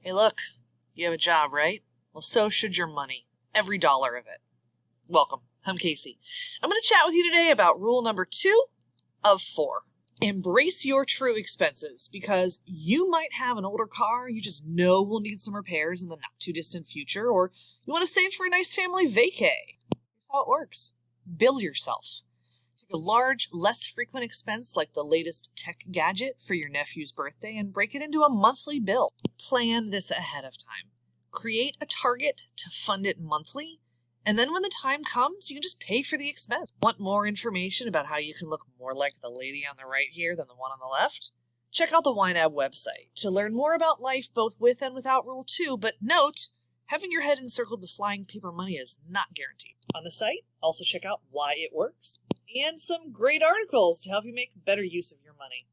Hey, look, you have a job, right? Well, so should your money. Every dollar of it. Welcome. I'm Casey. I'm going to chat with you today about rule number 2 of 4. Embrace your true expenses because you might have an older car you just know will need some repairs in the not too distant future, or you want to save for a nice family vacay. Here's how it works. Bill yourself. Take a large, less frequent expense like the latest tech gadget for your nephew's birthday and break it into a monthly bill. Plan this ahead of time. Create a target to fund it monthly, and then when the time comes, you can just pay for the expense. Want more information about how you can look more like the lady on the right here than the one on the left? Check out the YNAB website to learn more about life both with and without Rule 2, but note, having your head encircled with flying paper money is not guaranteed. On the site, also check out why it works and some great articles to help you make better use of your money.